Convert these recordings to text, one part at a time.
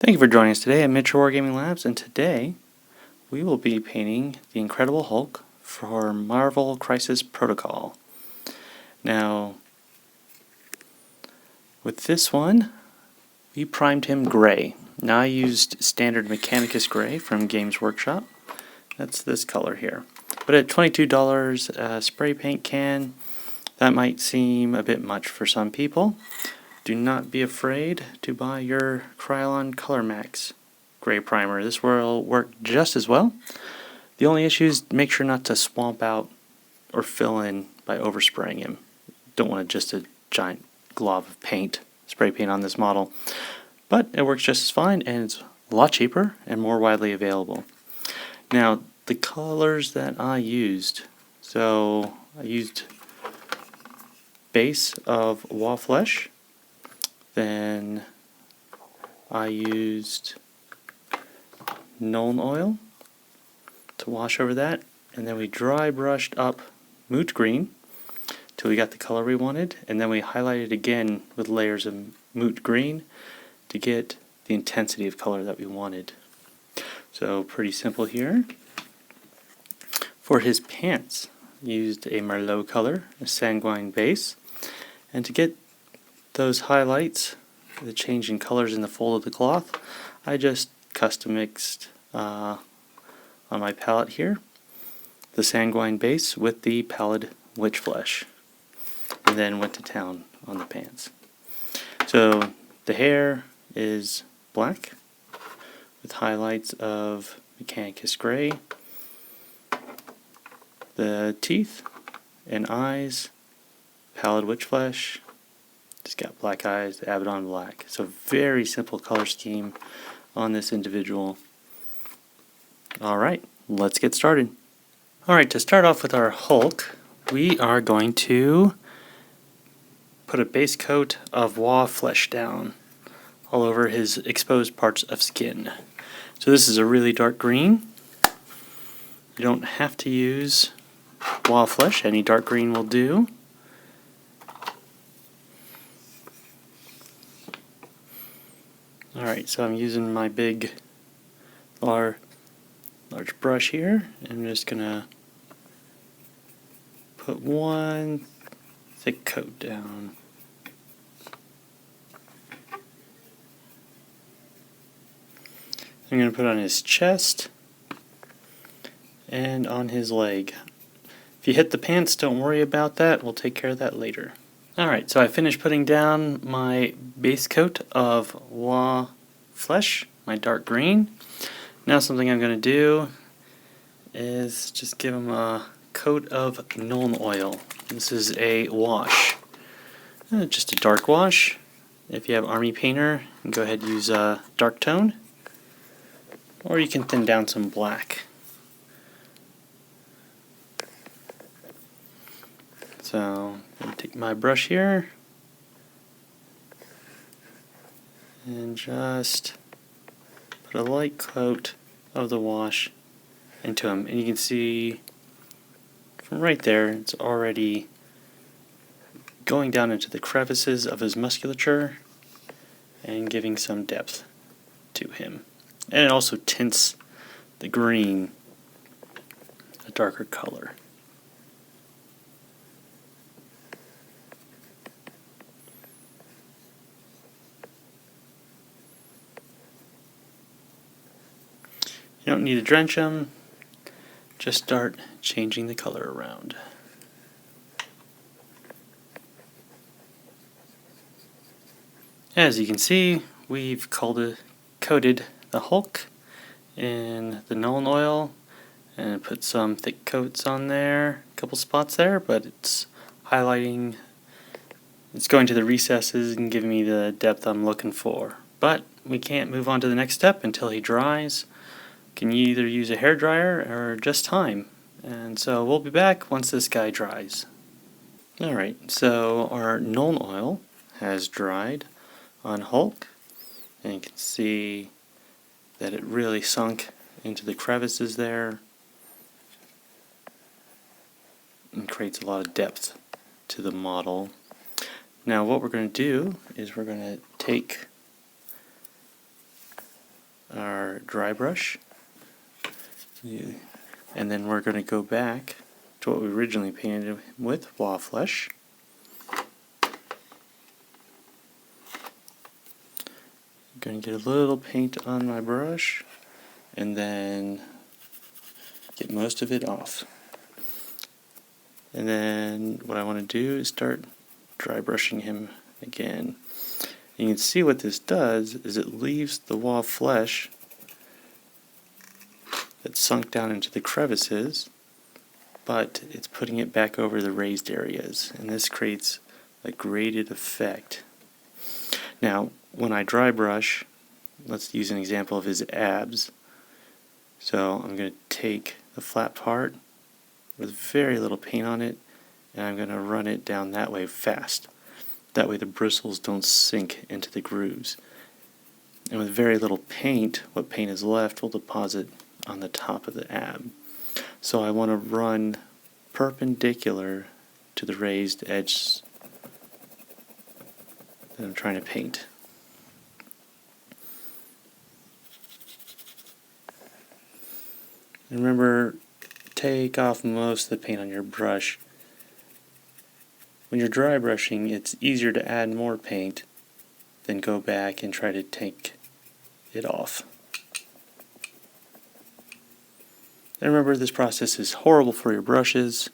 Thank you for joining us today at Miniature Wargaming Labs, and today we will be painting the Incredible Hulk for Marvel Crisis Protocol. Now, with this one, we primed him gray. Now I used standard Mechanicus gray from Games Workshop. That's this color here. But at $22 a spray paint can, that might seem a bit much for some people. Do not be afraid to buy your Krylon Color Max gray primer. This will work just as well. The only issue is make sure not to swamp out or fill in by overspraying him. Don't want just a giant glob of paint, spray paint on this model. But it works just as fine, and it's a lot cheaper and more widely available. Now, the colors that I used. So I used base of Raw Flesh. Then I used Nuln Oil to wash over that, and then we dry brushed up Moot Green till we got the color we wanted, and then we highlighted again with layers of Moot Green to get the intensity of color that we wanted. So pretty simple here. For his pants, used a Merlot color, a sanguine base, and to get those highlights, the change in colors in the fold of the cloth, I just custom mixed on my palette here the sanguine base with the pallid witch flesh, and then went to town on the pants. So the hair is black with highlights of Mechanicus gray. The teeth and eyes, pallid witch flesh. Just got black eyes, Abaddon black. So very simple color scheme on this individual. Alright, let's get started. Alright, to start off with our Hulk, we are going to put a base coat of raw flesh down all over his exposed parts of skin. So this is a really dark green. You don't have to use raw flesh, any dark green will do. Alright, so I'm using my big large brush here. I'm just going to put one thick coat down. I'm going to put on his chest and on his leg. If you hit the pants, don't worry about that. We'll take care of that later. Alright, so I finished putting down my base coat of raw flesh, my dark green. Now something I'm going to do is just give him a coat of Nuln Oil. This is a wash. Just a dark wash. If you have Army Painter, go ahead and use a dark tone. Or you can thin down some black. So I'm going to take my brush here and just put a light coat of the wash into him. And you can see from right there, it's already going down into the crevices of his musculature and giving some depth to him. And it also tints the green a darker color. You don't need to drench them, just start changing the color around. As you can see, we've coated the Hulk in the Nuln Oil and put some thick coats on there, a couple spots there, but it's highlighting, it's going to the recesses and giving me the depth I'm looking for. But we can't move on to the next step until he dries. Can you either use a hairdryer or just time? And so we'll be back once this guy dries. Alright, so our Nuln Oil has dried on Hulk, and you can see that it really sunk into the crevices there and creates a lot of depth to the model. Now what we're going to do is we're going to take our dry brush. And then we're going to go back to what we originally painted him with, wall flesh. I'm going to get a little paint on my brush and then get most of it off. And then what I want to do is start dry brushing him again. You can see what this does is it leaves the wall flesh that's sunk down into the crevices, but it's putting it back over the raised areas, and this creates a graded effect. Now, when I dry brush, let's use an example of his abs. So I'm going to take the flat part with very little paint on it, and I'm going to run it down that way fast. That way the bristles don't sink into the grooves. And with very little paint, what paint is left will deposit on the top of the ab. So I want to run perpendicular to the raised edge that I'm trying to paint. And remember, take off most of the paint on your brush. When you're dry brushing, it's easier to add more paint than go back and try to take it off. And remember, this process is horrible for your brushes,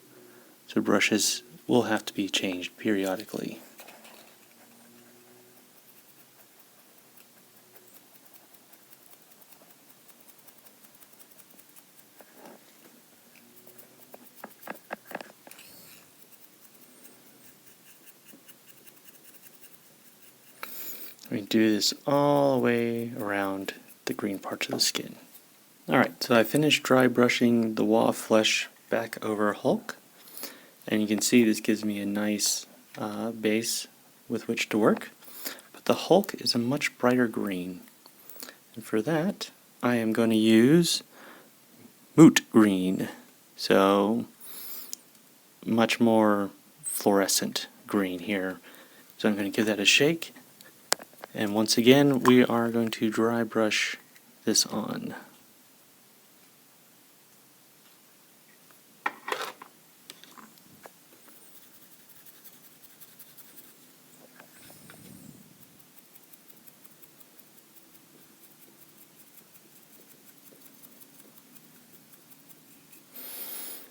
so brushes will have to be changed periodically. We do this all the way around the green parts of the skin. Alright, so I finished dry brushing the wall flesh back over Hulk, and you can see this gives me a nice base with which to work. But the Hulk is a much brighter green, and for that I am going to use moot green, so much more fluorescent green here. So I'm going to give that a shake. And once again, we are going to dry brush this on.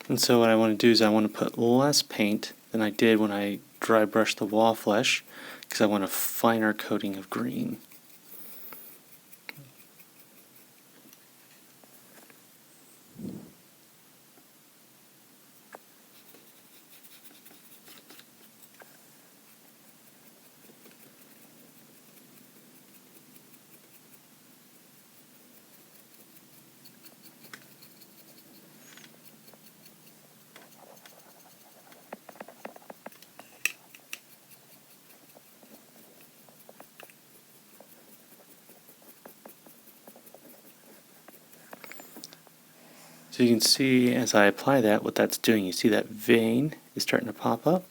And so what I want to do is I want to put less paint than I did when I dry brushed the wall flesh, because I want a finer coating of green. So you can see as I apply that, what that's doing. You see that vein is starting to pop up.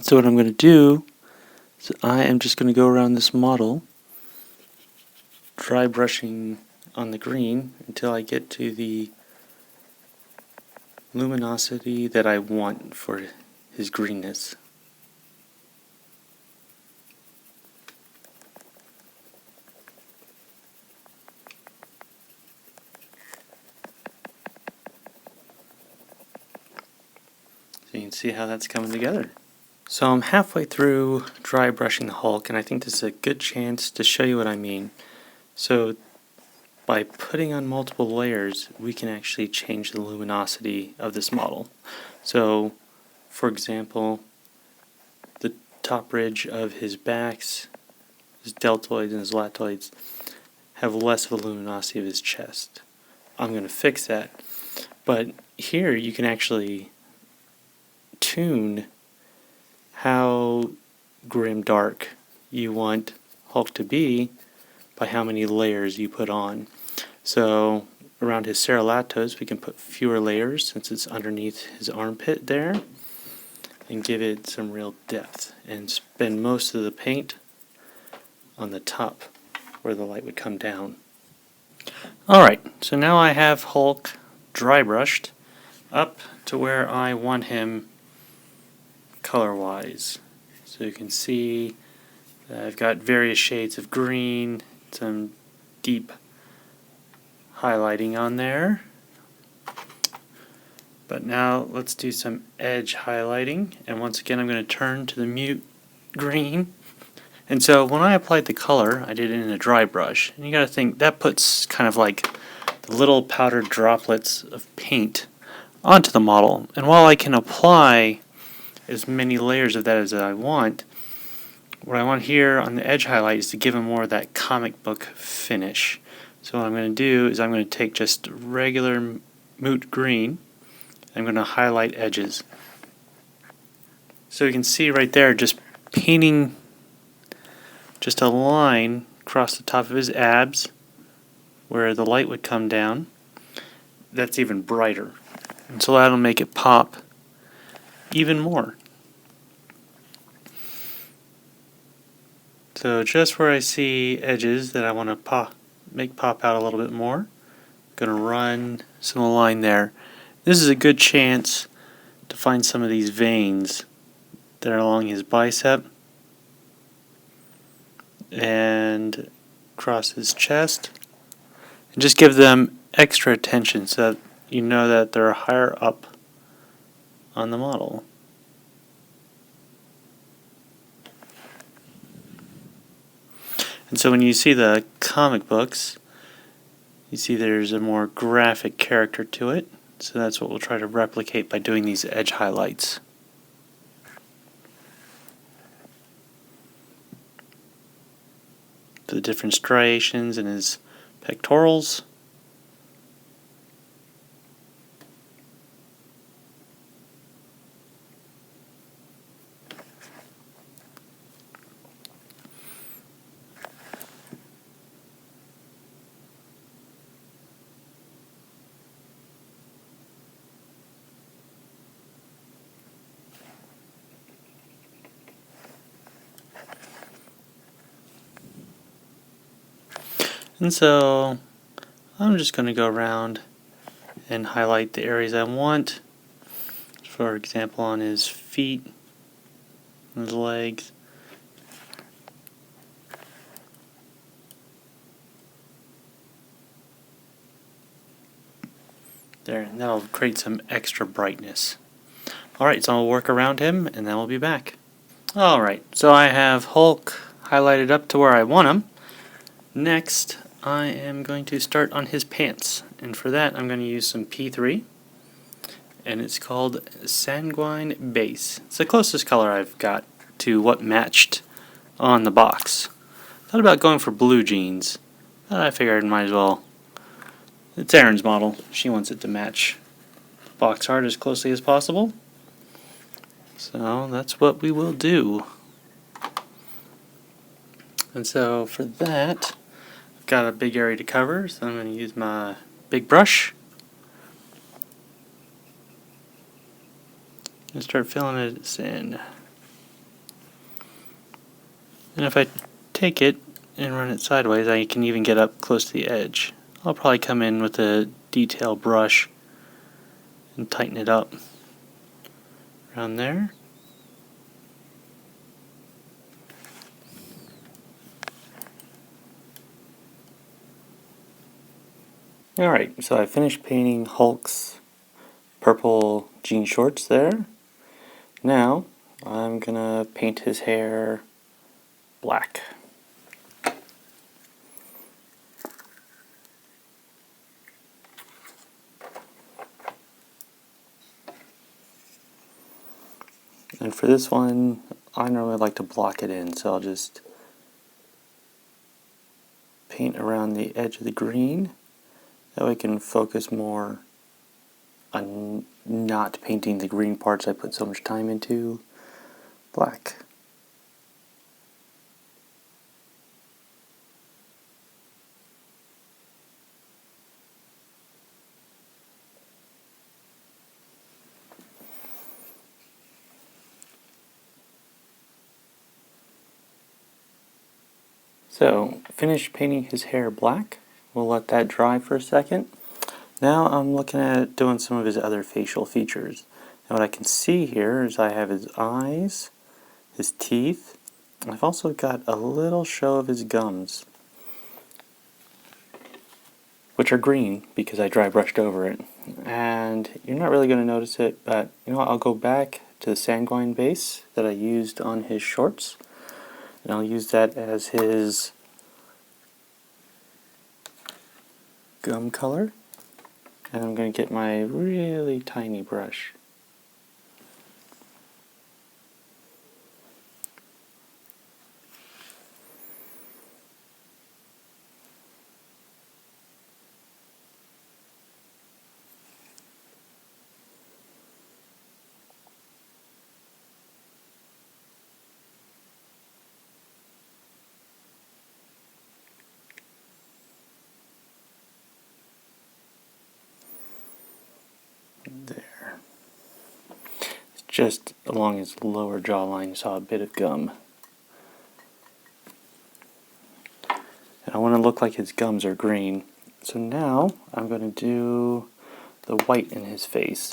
So what I'm going to do is I am just going to go around this model, dry brushing on the green until I get to the luminosity that I want for his greenness. So you can see how that's coming together. So I'm halfway through dry brushing the Hulk, and I think this is a good chance to show you what I mean. So by putting on multiple layers, we can actually change the luminosity of this model. So, for example, the top ridge of his backs, his deltoids and his latoids, have less of a luminosity of his chest. I'm going to fix that. But here you can actually tune how grim dark you want Hulk to be by how many layers you put on. So around his serratos we can put fewer layers since it's underneath his armpit there, and give it some real depth and spend most of the paint on the top where the light would come down. Alright, so now I have Hulk dry brushed up to where I want him color wise. So you can see that I've got various shades of green, some deep highlighting on there. But now let's do some edge highlighting, and once again I'm going to turn to the mute green. And so when I applied the color, I did it in a dry brush, and you got to think that puts kind of like the little powdered droplets of paint onto the model. And while I can apply as many layers of that as I want, what I want here on the edge highlight is to give him more of that comic book finish. So what I'm going to do is I'm going to take just regular mute green. I'm going to highlight edges. So you can see right there, just painting just a line across the top of his abs where the light would come down. That's even brighter. And so that'll make it pop even more. So just where I see edges that I want to make pop out a little bit more, I'm going to run some line there. This is a good chance to find some of these veins that are along his bicep and across his chest, and just give them extra attention so that you know that they're higher up on the model. And so when you see the comic books, you see there's a more graphic character to it. So that's what we'll try to replicate by doing these edge highlights. The different striations in his pectorals. And so I'm just going to go around and highlight the areas I want. For example, on his feet, his legs. There, and that'll create some extra brightness. Alright, so I'll work around him and then we'll be back. Alright, so I have Hulk highlighted up to where I want him. Next, I am going to start on his pants, and for that I'm going to use some P3, and it's called Sanguine Base. It's the closest color I've got to what matched on the box. Thought about going for blue jeans, but I figured I might as well. It's Erin's model. She wants it to match box art as closely as possible. So that's what we will do. And so for that, I've got a big area to cover, so I'm going to use my big brush and start filling it in. And if I take it and run it sideways, I can even get up close to the edge. I'll probably come in with a detail brush and tighten it up around there. Alright, so I finished painting Hulk's purple jean shorts there. Now I'm gonna paint his hair black. And for this one, I normally like to block it in, so I'll just paint around the edge of the green. That way I can focus more on not painting the green parts I put so much time into black. So, finished painting his hair black. We'll let that dry for a second. Now I'm looking at doing some of his other facial features. And what I can see here is I have his eyes, his teeth, and I've also got a little show of his gums, which are green because I dry brushed over it. And you're not really going to notice it, but you know what, I'll go back to the sanguine base that I used on his shorts, and I'll use that as his gum color. And I'm going to get my really tiny brush. There. Just along his lower jawline, you saw a bit of gum. And I want to look like his gums are green. So now I'm going to do the white in his face.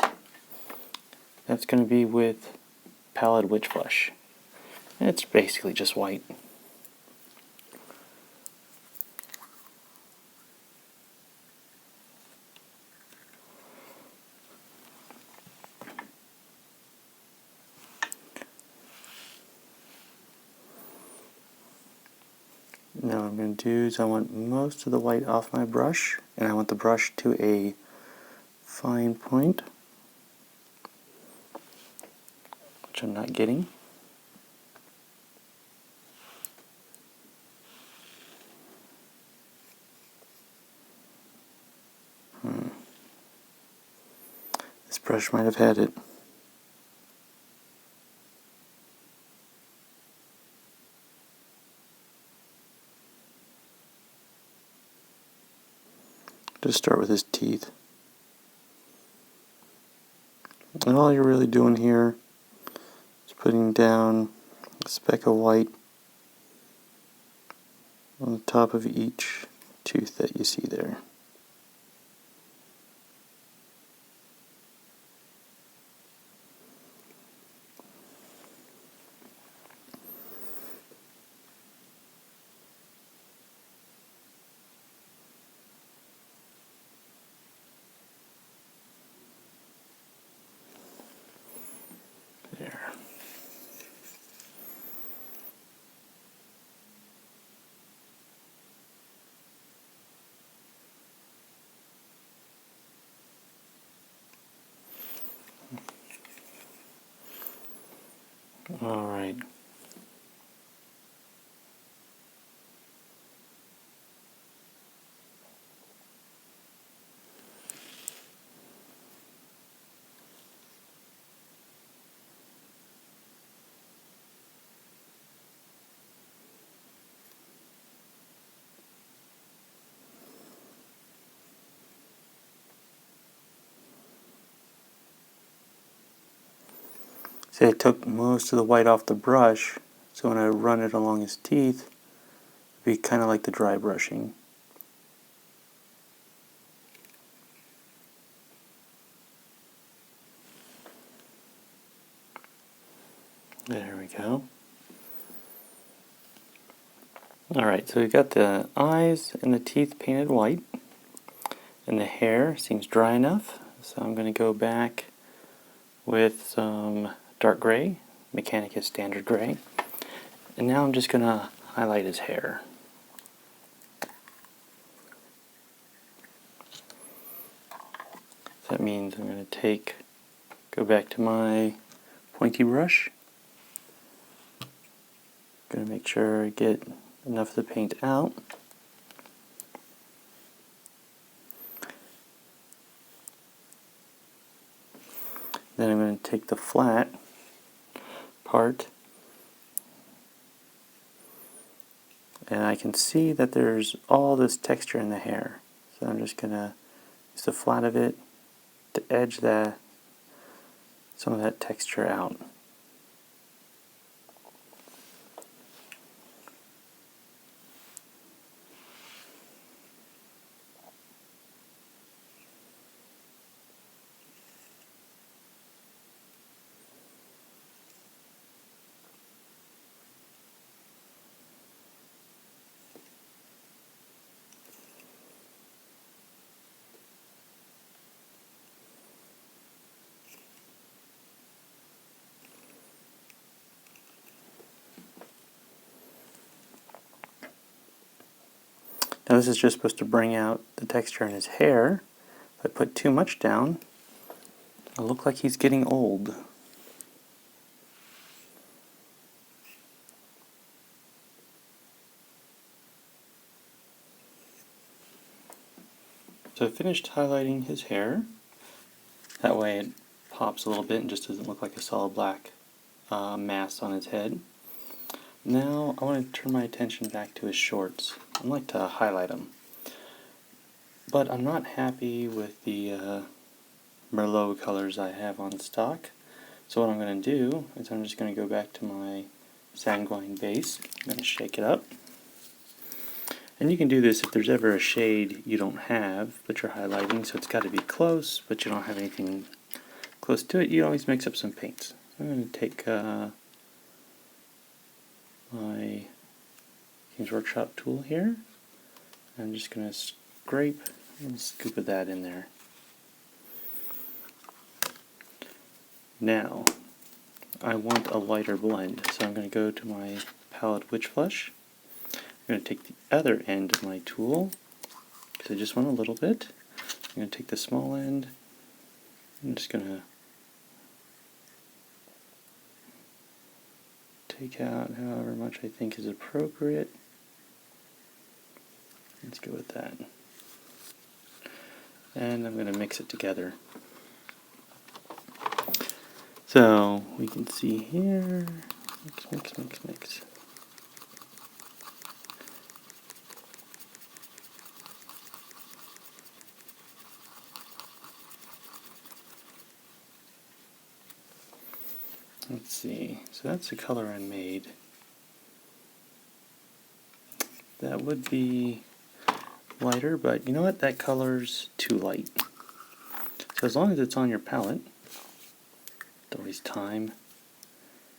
That's going to be with Pallid Witch Flesh. It's basically just white. Now what I'm going to do is I want most of the white off my brush, and I want the brush to a fine point, which I'm not getting. This brush might have had it. Just start with his teeth. And all you're really doing here is putting down a speck of white on the top of each tooth that you see there. There. All right. See, I took most of the white off the brush, so when I run it along his teeth, it'd be kind of like the dry brushing. There we go. Alright, so we've got the eyes and the teeth painted white, and the hair seems dry enough, so I'm going to go back with some dark gray, Mechanicus Standard Gray, and now I'm just going to highlight his hair. So that means I'm going to go back to my pointy brush. Going to make sure I get enough of the paint out. Then I'm going to take the flat part, and I can see that there's all this texture in the hair. So I'm just going to use the flat of it to edge some of that texture out. Now this is just supposed to bring out the texture in his hair. If I put too much down, it'll look like he's getting old. So I finished highlighting his hair. That way it pops a little bit and just doesn't look like a solid black mass on his head. Now I want to turn my attention back to his shorts. I'd like to highlight them. But I'm not happy with the Merlot colors I have on stock. So what I'm going to do is I'm just going to go back to my sanguine base. I'm going to shake it up. And you can do this if there's ever a shade you don't have, but you're highlighting, so it's got to be close, but you don't have anything close to it. You always mix up some paints. I'm going to take my Games Workshop tool here. I'm just going to scrape and scoop of that in there. Now, I want a lighter blend, so I'm going to go to my palette Witch Flush. I'm going to take the other end of my tool, because I just want a little bit. I'm going to take the small end. I'm just going to take out however much I think is appropriate. Let's go with that. And I'm going to mix it together. So we can see here, mix, mix, mix, mix. Let's see, so that's the color I made. That would be lighter, but you know what, that color's too light. So as long as it's on your palette, there's always time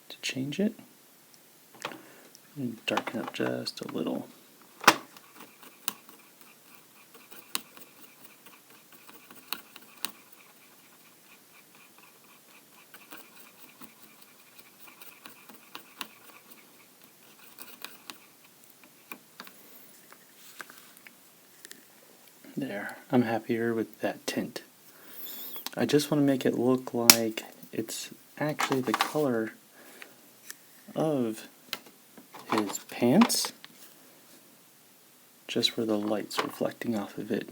to change it. And darken up just a little. There, I'm happier with that tint. I just want to make it look like it's actually the color of his pants, just where the light's reflecting off of it.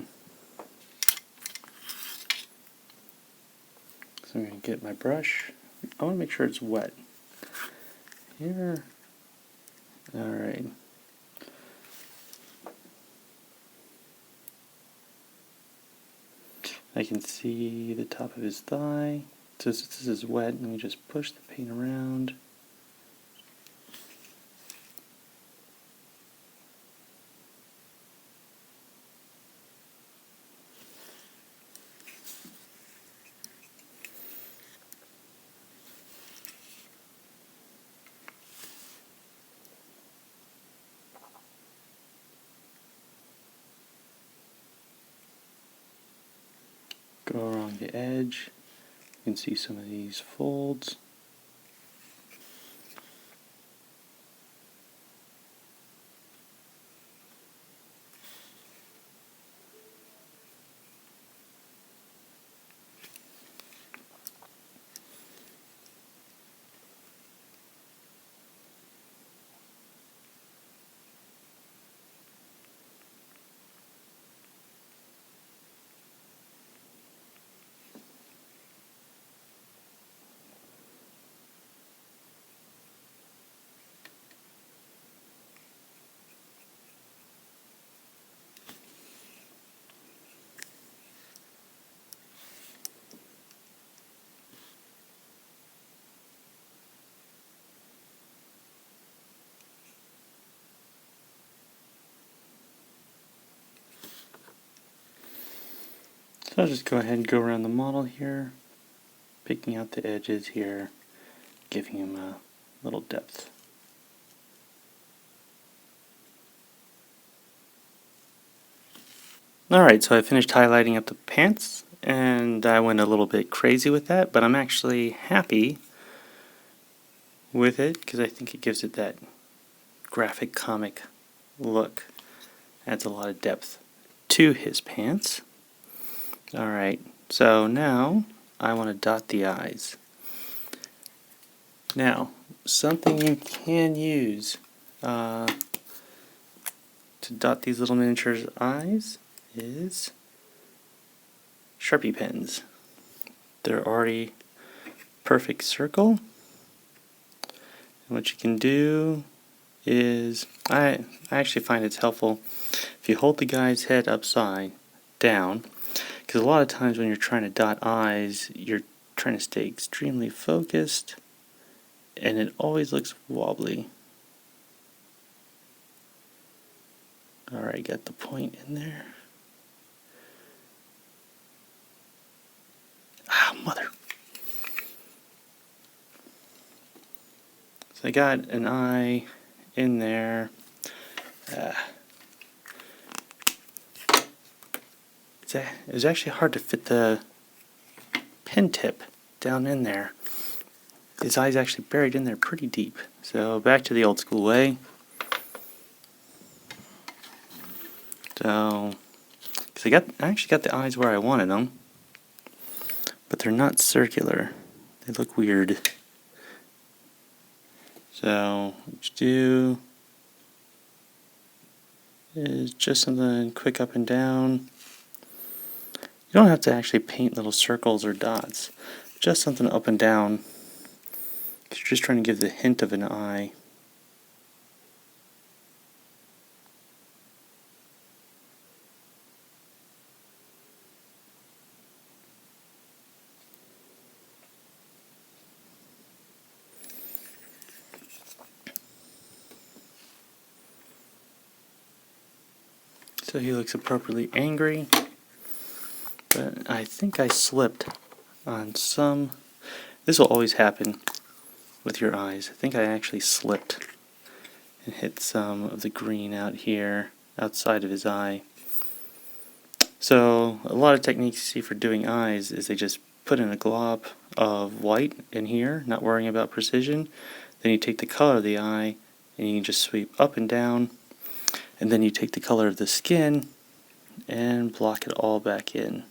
So I'm going to get my brush. I want to make sure it's wet. Here. Alright. I can see the top of his thigh. So this is wet, and we just push the paint around. Go along the edge. You can see some of these folds. So I'll just go ahead and go around the model here, picking out the edges here, giving him a little depth. Alright, so I finished highlighting up the pants, and I went a little bit crazy with that, but I'm actually happy with it, because I think it gives it that graphic comic look. Adds a lot of depth to his pants. Alright, so now I want to dot the eyes. Now, something you can use to dot these little miniatures' eyes is Sharpie pens. They're already perfect circle. And what you can do is, I actually find it's helpful if you hold the guy's head upside down, because a lot of times when you're trying to dot eyes, you're trying to stay extremely focused, and it always looks wobbly. Alright, got the point in there. Ah, mother. So I got an eye in there. It was actually hard to fit the pen tip down in there. His eye's actually buried in there pretty deep. So back to the old school way. So, because I actually got the eyes where I wanted them, but they're not circular. They look weird. So what you do is just something quick up and down. You don't have to actually paint little circles or dots. Just something up and down. Because you're just trying to give the hint of an eye. So he looks appropriately angry. But I think I slipped on some. This will always happen with your eyes. I think I actually slipped and hit some of the green out here outside of his eye. So a lot of techniques you see for doing eyes is they just put in a glob of white in here, not worrying about precision. Then you take the color of the eye and you can just sweep up and down, and then you take the color of the skin and block it all back in.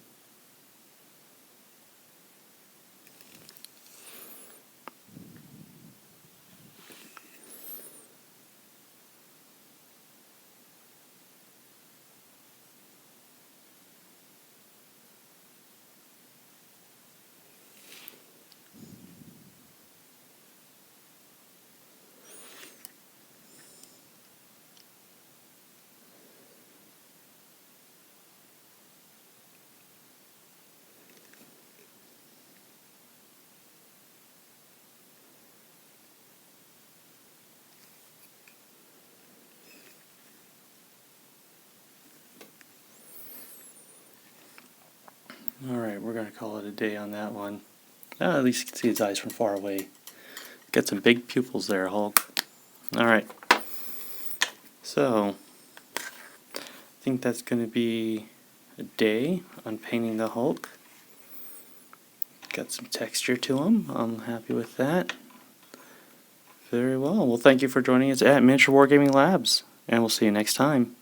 Alright, we're going to call it a day on that one. At least you can see his eyes from far away. Got some big pupils there, Hulk. Alright. So, I think that's going to be a day on painting the Hulk. Got some texture to him. I'm happy with that. Very well. Well, thank you for joining us at Miniature Wargaming Labs, and we'll see you next time.